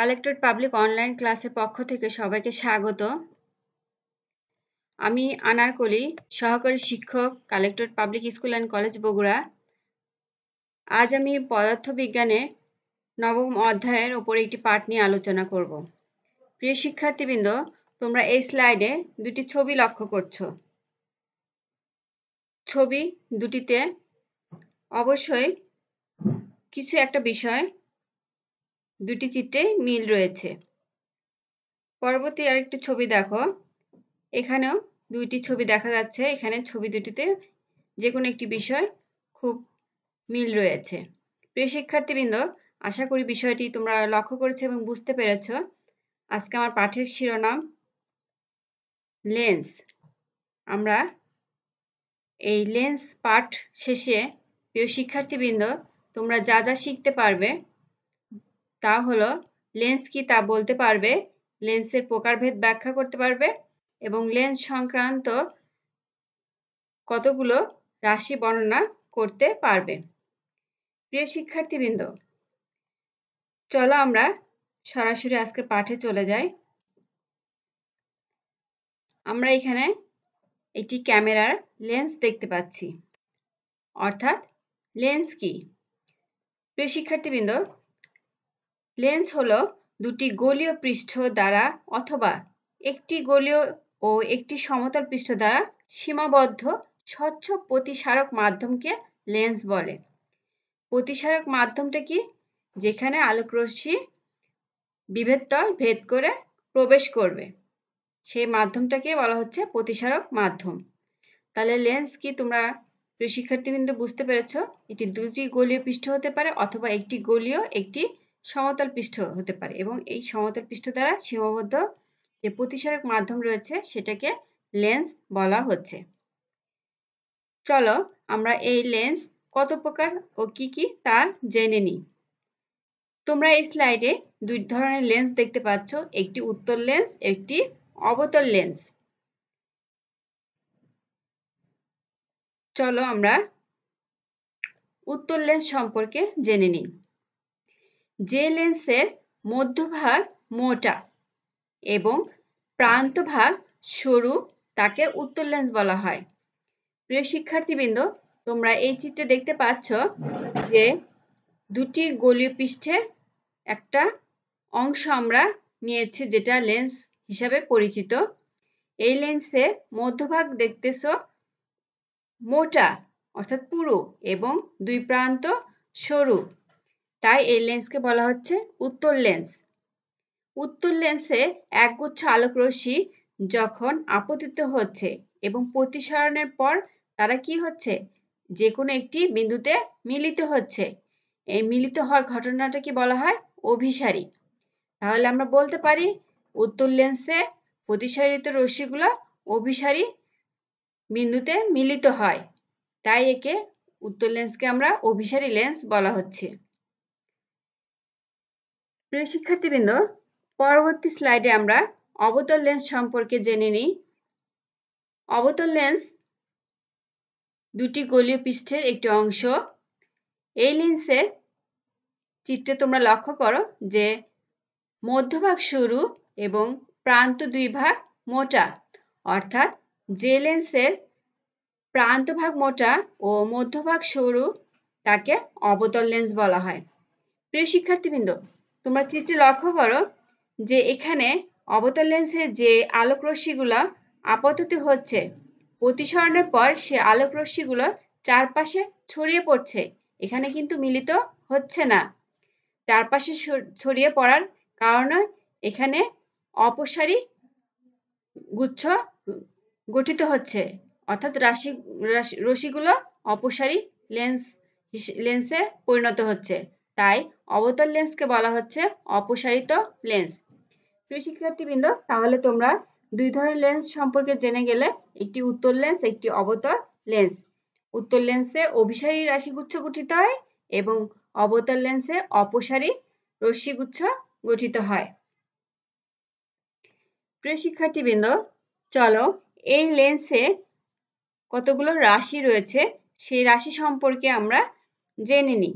Collector public online ক্লাসের পক্ষ থেকে সবাইকে স্বাগত। আমি আনারকলি, সহকারী শিক্ষক, collector public school and college Bogura. আজ আমি পদার্থবিজ্ঞানে নবম অধ্যায়ের ওপর একটি পাঠ নিয়ে আলোচনা করব। প্রিয় শিক্ষার্থীবৃন্দ, তোমরা এই স্লাইডে দুটি ছবি লক্ষ্য করছো। ছবি দুটিতে অবশ্যই কিছু একটা বিষয় দুটি চিত্রে মিল রয়েছে। পরবর্তী আরেকটি ছবি দেখো, এখানেও দুইটি ছবি দেখা যাচ্ছে। এখানে ছবি দুটিতে যে কোনো একটি বিষয় খুব মিল রয়েছে। প্রিয় শিক্ষার্থীবৃন্দ, আশা করি বিষয়টি তোমরা লক্ষ্য করেছো এবং বুঝতে পেরেছ। আজকে আমার পাঠের শিরোনাম লেন্স। আমরা এই লেন্স পাঠ শেষে প্রিয় শিক্ষার্থীবৃন্দ তোমরা যা যা শিখতে পারবে তা হলো লেন্স কি তা বলতে পারবে, লেন্সের প্রকারভেদ ব্যাখ্যা করতে পারবে এবং লেন্স সংক্রান্ত কতগুলো রাশি বর্ণনা করতে পারবে। প্রিয় শিক্ষার্থীবৃন্দ, চলো আমরা সরাসরি আজকের পাঠে চলে যাই। আমরা এখানে একটি ক্যামেরার লেন্স দেখতে পাচ্ছি। অর্থাৎ লেন্স কি? প্রিয় শিক্ষার্থীবৃন্দ, লেন্স হলো দুটি গোলীয় পৃষ্ঠ দ্বারা অথবা একটি গোলীয় ও একটি সমতল পৃষ্ঠ দ্বারা সীমাবদ্ধ স্বচ্ছ প্রতিসারক মাধ্যমকে লেন্স বলে। প্রতিসারক মাধ্যমটা কি? যেখানে আলোকরশ্মি বিভেদ তল ভেদ করে প্রবেশ করবে, সেই মাধ্যমটাকে বলা হচ্ছে প্রতিসারক মাধ্যম। তাহলে লেন্স কি তোমরা প্রিয় শিক্ষার্থীবৃন্দ বুঝতে পেরেছ? এটি দুটি গোলীয় পৃষ্ঠ হতে পারে অথবা একটি গোলীয় একটি সমতল পৃষ্ঠ হতে পারে এবং এই সমতল পৃষ্ঠ দ্বারা সীমাবদ্ধ যে প্রতিসারক মাধ্যম রয়েছে সেটাকে লেন্স বলা হচ্ছে। চলো আমরা এই লেন্স কত প্রকার ও কি কি তা জেনে নিই। তোমরা এই স্লাইডে দুই ধরনের লেন্স দেখতে পাচ্ছ, একটি উত্তল লেন্স, একটি অবতল লেন্স। চলো আমরা উত্তল লেন্স সম্পর্কে জেনে নিই। যে লেন্সের মধ্যভাগ মোটা এবং প্রান্তভাগ সরু তাকে উত্তল লেন্স বলা হয়। প্রিয় শিক্ষার্থীবৃন্দ, তোমরা এই চিত্রে দেখতে পাচ্ছ যে দুটি গোলীয় পৃষ্ঠের একটা অংশ আমরা নিয়েছি যেটা লেন্স হিসাবে পরিচিত। এই লেন্সের মধ্যভাগ দেখতেছ মোটা অর্থাৎ পুরু এবং দুই প্রান্ত সরু, তাই এই লেন্সকে বলা হচ্ছে উত্তল লেন্স। উত্তল লেন্সে একগুচ্ছ আলোকরশ্মি যখন আপতিত হচ্ছে এবং প্রতিসরণের পর তারা কি হচ্ছে, যে কোনো একটি বিন্দুতে মিলিত হচ্ছে, এই মিলিত হওয়ার ঘটনাটাকে বলা হয় অভিসারী। তাহলে আমরা বলতে পারি উত্তল লেন্সে প্রতিসারিত রশ্মিগুলো অভিসারী বিন্দুতে মিলিত হয়, তাই একে উত্তল লেন্সকে আমরা অভিসারী লেন্স বলা হচ্ছে। প্রিয় শিক্ষার্থীবৃন্দ, পরবর্তী স্লাইডে আমরা অবতল লেন্স সম্পর্কে জেনে নিই। অবতল লেন্স দুটি গোলীয় পৃষ্ঠের একটি অংশ। এই লেন্সের চিত্রে তোমরা লক্ষ্য করো যে মধ্যভাগ সরু এবং প্রান্ত দুই ভাগ মোটা, অর্থাৎ যে লেন্সের প্রান্তভাগ মোটা ও মধ্যভাগ সরু তাকে অবতল লেন্স বলা হয়। প্রিয় শিক্ষার্থীবৃন্দ, তোমরা চিত্রে লক্ষ্য করো যে এখানে অবতল লেন্সের যে আলোক রশ্মিগুলো আপতিত হচ্ছে, প্রতিসরণের পর সে আলোক রশ্মিগুলো চারপাশে ছড়িয়ে পড়ছে, এখানে কিন্তু মিলিত হচ্ছে না। চারপাশে ছড়িয়ে পড়ার কারণে এখানে অপসারী গুচ্ছ গঠিত হচ্ছে, অর্থাৎ রশ্মিগুলো অপসারী লেন্সে পরিণত হচ্ছে, তাই অবতল লেন্সকে বলা হচ্ছে অপসারিত লেন্স। প্রিয় শিক্ষার্থীবৃন্দ, তাহলে তোমরা দুই ধরনের লেন্স সম্পর্কে জেনে গেলে, একটি উত্তল লেন্স, একটি অবতল লেন্স। উত্তল লেন্সে অভিসারী রাশিগুচ্ছ গঠিত হয় এবং অবতল লেন্সে অপসারী রশ্মিগুচ্ছ গঠিত হয়। প্রিয় শিক্ষার্থীবৃন্দ, চলো এই লেন্সে কতগুলো রাশি রয়েছে সেই রাশি সম্পর্কে আমরা জেনে নিই।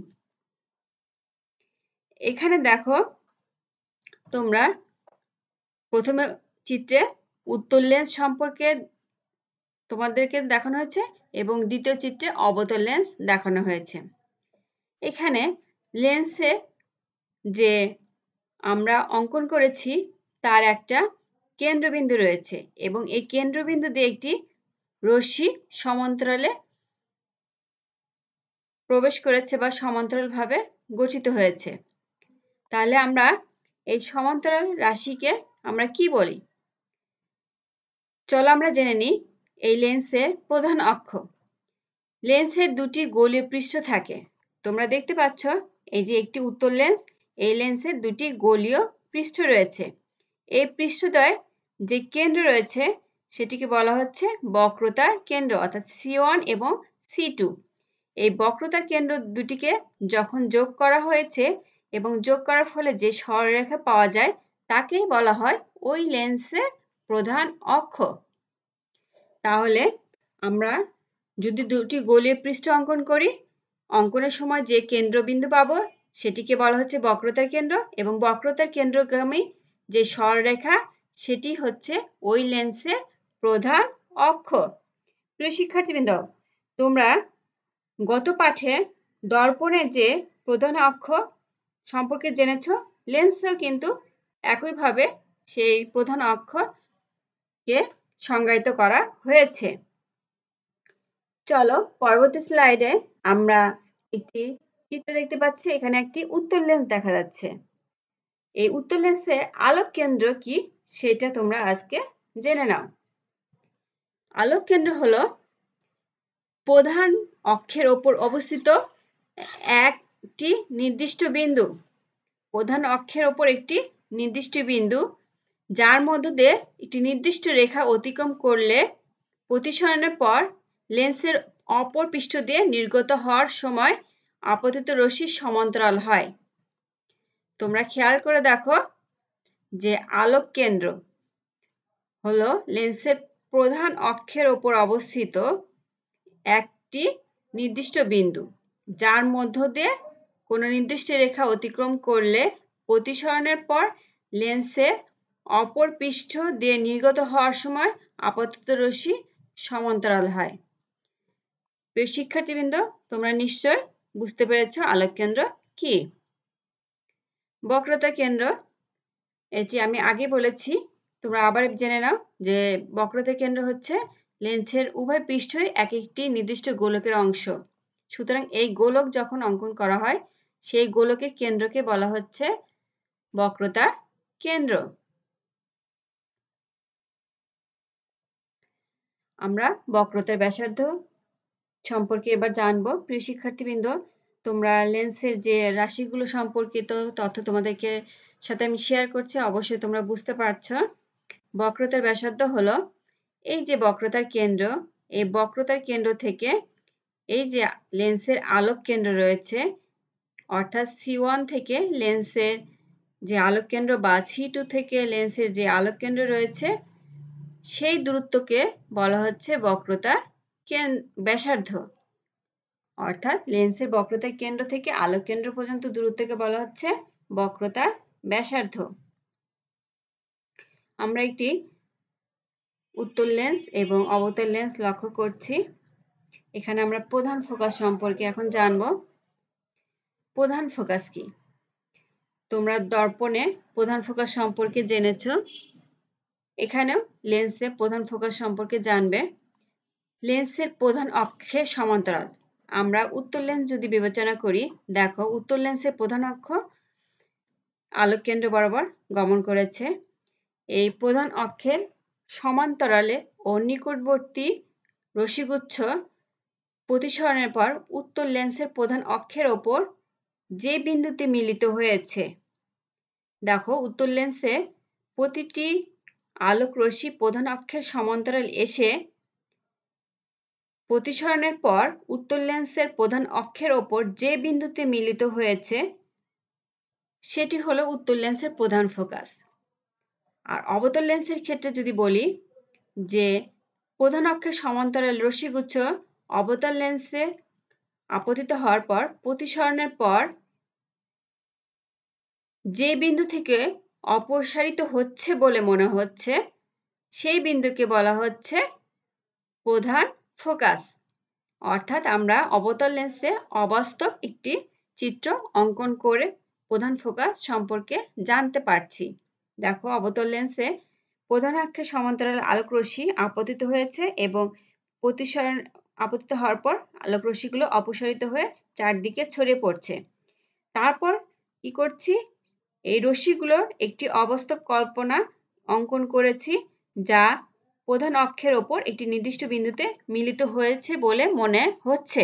এখানে দেখো তোমরা প্রথমে চিত্রে উত্তল লেন্স সম্পর্কে তোমাদেরকে দেখানো হয়েছে এবং দ্বিতীয় চিত্রে অবতল লেন্স দেখানো হয়েছে। এখানে লেন্সে যে আমরা অঙ্কন করেছি তার একটা কেন্দ্রবিন্দু রয়েছে এবং এই কেন্দ্রবিন্দু দিয়ে একটি রশ্মি সমান্তরালে প্রবেশ করেছে বা সমান্তরালভাবে গঠিত হয়েছে। তাহলে আমরা এই সমান্তরাল রাশিকে আমরা কি বলি? চলো আমরা জেনে নিই এই লেন্সের প্রধান অক্ষ। লেন্সের দুটি গোলীয় পৃষ্ঠ থাকে। তোমরা দেখতে পাচ্ছ এই যে একটি উত্তল লেন্স, এই লেন্সের দুটি গোলীয় পৃষ্ঠ রয়েছে। এই পৃষ্ঠদ্বয়ের যে কেন্দ্র রয়েছে সেটিকে বলা হচ্ছে বক্রতার কেন্দ্র অর্থাৎ C1 এবং C2। এই বক্রতার কেন্দ্র দুটিকে যখন যোগ করা হয়েছে এবং যোগ করার ফলে যে সরলরেখা পাওয়া যায় তাকেই বলা হয় ওই লেন্সের প্রধান অক্ষ। তাহলে আমরা যদি দুটি গোলীয় পৃষ্ঠ অঙ্কন করি, অঙ্কনের সময় যে কেন্দ্রবিন্দু পাবো সেটিকে বলা হচ্ছে বক্রতার কেন্দ্র এবং বক্রতার কেন্দ্রগামী যে সরলরেখা সেটি হচ্ছে ওই লেন্সের প্রধান অক্ষ। প্রিয় শিক্ষার্থীবৃন্দ, তোমরা গত পাঠে দর্পণের যে প্রধান অক্ষ সম্পর্কে জেনেছ, লেন্সেও কিন্তু একইভাবে সেই প্রধান অক্ষকে সংজ্ঞায়িত করা হয়েছে। চলো পরবর্তী স্লাইডে আমরা একটি চিত্র দেখতে পাচ্ছি। এখানে একটি উত্তল লেন্স দেখা যাচ্ছে। এই উত্তল লেন্সের আলোক কেন্দ্র কি সেটা তোমরা আজকে জেনে নাও। আলোক কেন্দ্র হলো প্রধান অক্ষের ওপর অবস্থিত একটি নির্দিষ্ট বিন্দু। প্রধান অক্ষের ওপর একটি নির্দিষ্ট বিন্দু যার মধ্য দিয়ে একটি নির্দিষ্ট রেখা অতিক্রম করলে প্রতিসরণের পর লেন্সের অপর পৃষ্ঠ দিয়ে নির্গত হওয়ার সময় আপতিত রশ্মির সমান্তরাল হয়। তোমরা খেয়াল করে দেখো যে আলোক কেন্দ্র হলো লেন্সের প্রধান অক্ষের ওপর অবস্থিত একটি নির্দিষ্ট বিন্দু যার মধ্য দিয়ে কোনো নির্দিষ্ট রেখা অতিক্রম করলে প্রতিসরণের পর লেন্সের অপর পৃষ্ঠ দিয়ে নির্গত হওয়ার সময় আপতিত রশ্মি সমান্তরাল হয়। প্রিয় শিক্ষার্থীবৃন্দ, তোমরা নিশ্চয় বুঝতে পেরেছ আলোক কেন্দ্র কি। বক্রতা কেন্দ্র এটি আমি আগে বলেছি, তোমরা আবার জেনে নাও যে বক্রতা কেন্দ্র হচ্ছে লেন্সের উভয় পৃষ্ঠই এক একটি নির্দিষ্ট গোলকের অংশ। সুতরাং এই গোলক যখন অঙ্কন করা হয় সেই গোলকের কেন্দ্রকে বলা হচ্ছে বক্রতা কেন্দ্র। আমরা বক্রতার ব্যাসার্ধ সম্পর্কে এবার জানবো। প্রিয় শিক্ষার্থীবৃন্দ, তোমরা লেন্সের যে রাশিগুলো সম্পর্কিত তথ্য তোমাদেরকে সাথে আমি শেয়ার করছি, অবশ্যই তোমরা বুঝতে পারছো। বক্রতার ব্যাসার্ধ হলো এই যে বক্রতার কেন্দ্র, এই বক্রতার কেন্দ্র থেকে এই যে লেন্সের আলোক কেন্দ্র রয়েছে অর্থাৎ C1 থেকে লেন্সের যে আলোক কেন্দ্র বা C2 থেকে লেন্সের যে আলোক কেন্দ্র রয়েছে সেই দূরত্বকে বলা হচ্ছে বক্রতার ব্যাসার্ধ। অর্থাৎ লেন্সের বক্রতার কেন্দ্র থেকে আলোক কেন্দ্র পর্যন্ত দূরত্বকে বলা হচ্ছে বক্রতার ব্যাসার্ধ। আমরা একটি উত্তল লেন্স এবং অবতল লেন্স লক্ষ্য করছি। এখানে আমরা প্রধান ফোকাস সম্পর্কে এখন জানব। প্রধান ফোকাস কি? তোমরা দর্পণে প্রধান ফোকাস সম্পর্কে জেনেছ, এখানেও লেন্সের প্রধান ফোকাস সম্পর্কে জানবে। লেন্সের প্রধান অক্ষের সমান্তরাল। আমরা উত্তল লেন্স যদি বিবেচনা করি, দেখো উত্তল লেন্সের প্রধান অক্ষ আলোক কেন্দ্র বরাবর গমন করেছে। এই প্রধান অক্ষের সমান্তরালে ও নিকটবর্তী রশ্মিগুচ্ছ প্রতিসরণের পর উত্তল লেন্সের প্রধান অক্ষের ওপর যে বিন্দুতে মিলিত হয়েছে। দেখো উত্তল লেন্সে প্রতিটি আলোক রশ্মি প্রধান অক্ষের সমান্তরাল এসে প্রতিসরণের পর উত্তল লেন্সের প্রধান অক্ষের ওপর যে বিন্দুতে মিলিত হয়েছে সেটি হলো উত্তল লেন্সের প্রধান ফোকাস। আর অবতল লেন্সের ক্ষেত্রে যদি বলি যে প্রধান অক্ষের সমান্তরাল রশ্মিগুচ্ছ অবতল লেন্সে আপতিত হওয়ার পর প্রতিসরণের পর যে বিন্দু থেকে অপসারিত হচ্ছে বলে মনে হচ্ছে সেই বিন্দুকে বলা হচ্ছে প্রধান ফোকাস। অর্থাৎ আমরা অবতল লেন্সে অবাস্তব একটি চিত্র অঙ্কন করে প্রধান ফোকাস সম্পর্কে জানতে পারছি। দেখো, অবতল লেন্সে প্রধান অক্ষে সমান্তরাল আলোক রশ্মি আপতিত হয়েছে এবং আপতিত হওয়ার পর আলোক রশ্মিগুলো অপসারিত হয়ে চারদিকে ছড়িয়ে পড়ছে। তারপর কি করছি, এই রশ্মিগুলোর একটি অবাস্তব কল্পনা অঙ্কন করেছি যা প্রধান অক্ষের ওপর একটি নির্দিষ্ট বিন্দুতে মিলিত হয়েছে বলে মনে হচ্ছে।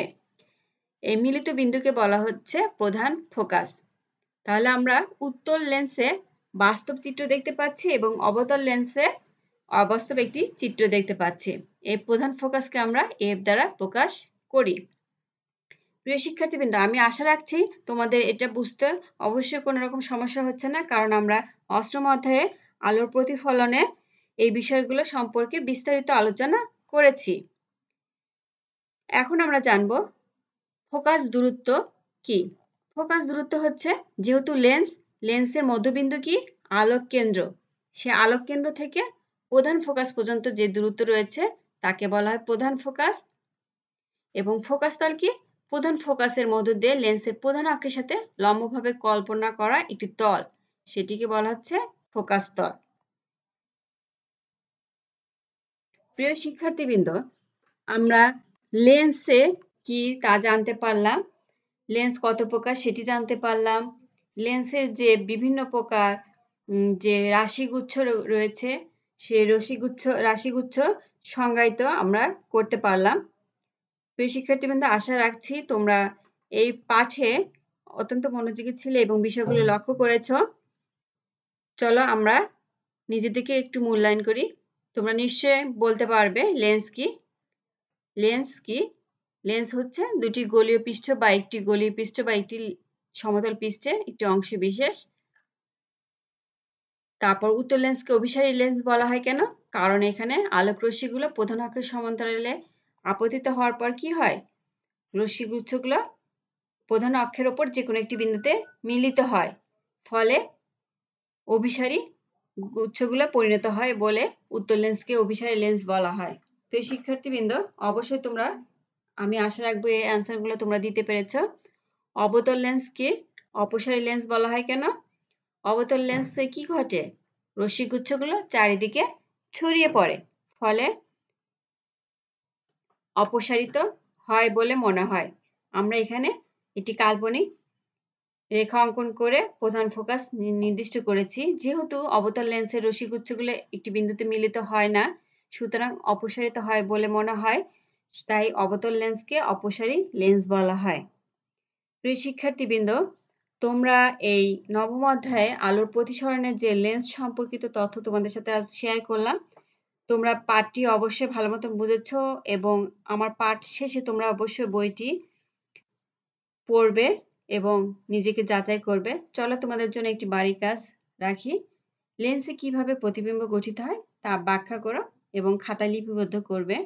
এই মিলিত বিন্দুকে বলা হচ্ছে প্রধান ফোকাস। তাহলে আমরা উত্তল লেন্সে বাস্তব চিত্র দেখতে পাচ্ছি এবং অবতল লেন্সে অবাস্তব একটি চিত্র দেখতে পাচ্ছি। এই প্রধান ফোকাসকে আমরা এফ দ্বারা প্রকাশ করি। প্রিয় শিক্ষার্থীবৃন্দ, আমি আশা রাখছি তোমাদের এটা বুঝতে অবশ্যই কোনো রকম সমস্যা হচ্ছে না, কারণ আমরা অষ্টম অধ্যায়ে আলোর প্রতিফলনে এই বিষয়গুলো সম্পর্কে বিস্তারিত আলোচনা করেছি। এখন আমরা জানব ফোকাস দূরত্ব কি। ফোকাস দূরত্ব হচ্ছে, যেহেতু লেন্সের মধ্যবিন্দু কি আলোক কেন্দ্র, সে আলোক কেন্দ্র থেকে প্রধান ফোকাস পর্যন্ত যে দূরত্ব রয়েছে তাকে বলা হয় প্রধান ফোকাস। এবং ফোকাস তল কি, প্রধান ফোকাসের মধ্য দিয়ে লেন্সের প্রধান অক্ষের সাথে লম্বভাবে কল্পনা করা একটি তল, সেটিকে বলা হচ্ছে ফোকাস তল। প্রিয় শিক্ষার্থীবৃন্দ, আমরা লেন্সে কি তা জানতে পারলাম, লেন্স কত প্রকার সেটি জানতে পারলাম, লেন্সের যে বিভিন্ন প্রকার যে রাশিগুচ্ছ রয়েছে সেই রাশিগুচ্ছ সংজ্ঞায়িত আমরা করতে পারলাম। প্রিয় শিক্ষার্থীবৃন্দ, আশা রাখছি তোমরা এই পাঠে অত্যন্ত মনোযোগী ছিলে এবং বিষয়গুলো লক্ষ্য করেছ। চলো আমরা নিজেদেরকে একটু মূল্যায়ন করি। তোমরা নিশ্চয়ই বলতে পারবে লেন্স কি। লেন্স হচ্ছে দুটি গোলীয় পৃষ্ঠ বা একটি গোলীয় পৃষ্ঠ বা একটি সমতল পৃষ্ঠের একটি অংশ বিশেষ। তারপর উত্তল লেন্সকে অভিসারী লেন্স বলা হয় কেন, কারণ এখানে আলোক রশ্মিগুলো প্রধান অক্ষের সমান্তরালে আপতিত হওয়ার পর কি হয়, রশ্মিগুচ্ছগুলো প্রধান অক্ষের ওপর যে কোনো একটি বিন্দুতে মিলিত হয়, ফলে অভিসারী গুচ্ছগুলো পরিণত হয় বলে উত্তল লেন্সকে অভিসারী লেন্স বলা হয়। তো শিক্ষার্থীবৃন্দ, অবশ্যই তোমরা, আমি আশা রাখবো এই অ্যান্সারগুলো তোমরা দিতে পেরেছ। অবতল লেন্সকে অপসারী লেন্স বলা হয় কেন, অবতল লেন্সে কি ঘটে, রশ্মিগুচ্ছগুলো চারিদিকে ছড়িয়ে পড়ে, ফলে অপসারিত হয় বলে মনে হয়। আমরা এখানে একটি কাল্পনিক রেখা অঙ্কন করে প্রধান ফোকাস নির্দিষ্ট করেছি। যেহেতু অবতল লেন্সের রশ্মিগুচ্ছগুলো একটি বিন্দুতে মিলিত হয় না, সুতরাং অপসারিত হয় বলে মনে হয়, তাই অবতল লেন্সকে অপসারী লেন্স বলা হয়। প্রিয় শিক্ষার্থীবৃন্দ, তোমরা এই নবম অধ্যায়ে আলোর প্রতিসরণের যে লেন্স সম্পর্কিত তথ্য তোমাদের সাথে আজ শেয়ার করলাম, তোমরা পাঠটি অবশ্যই ভালো মতন বুঝেছ এবং আমার পাঠ শেষে তোমরা অবশ্যই বইটি পড়বে এবং নিজেকে যাচাই করবে। চলো তোমাদের জন্য একটি বাড়ির কাজ রাখি। লেন্সে কিভাবে প্রতিবিম্ব গঠিত হয় তা ব্যাখ্যা করো এবং খাতায় লিপিবদ্ধ করবে,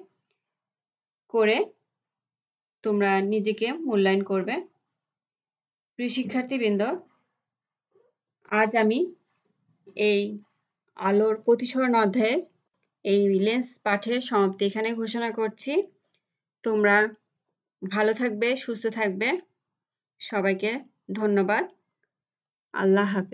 করে তোমরা নিজেকে মূল্যায়ন করবে। প্রিয় শিক্ষার্থীবৃন্দ, আজ আমি এই আলোর প্রতিসরণ অধ্যায়ে এই লেন্স পাঠের সমাপ্তি এখানে ঘোষণা করছি। তোমরা ভালো থাকবে, সুস্থ থাকবে। সবাইকে ধন্যবাদ। আল্লাহ হাফেজ।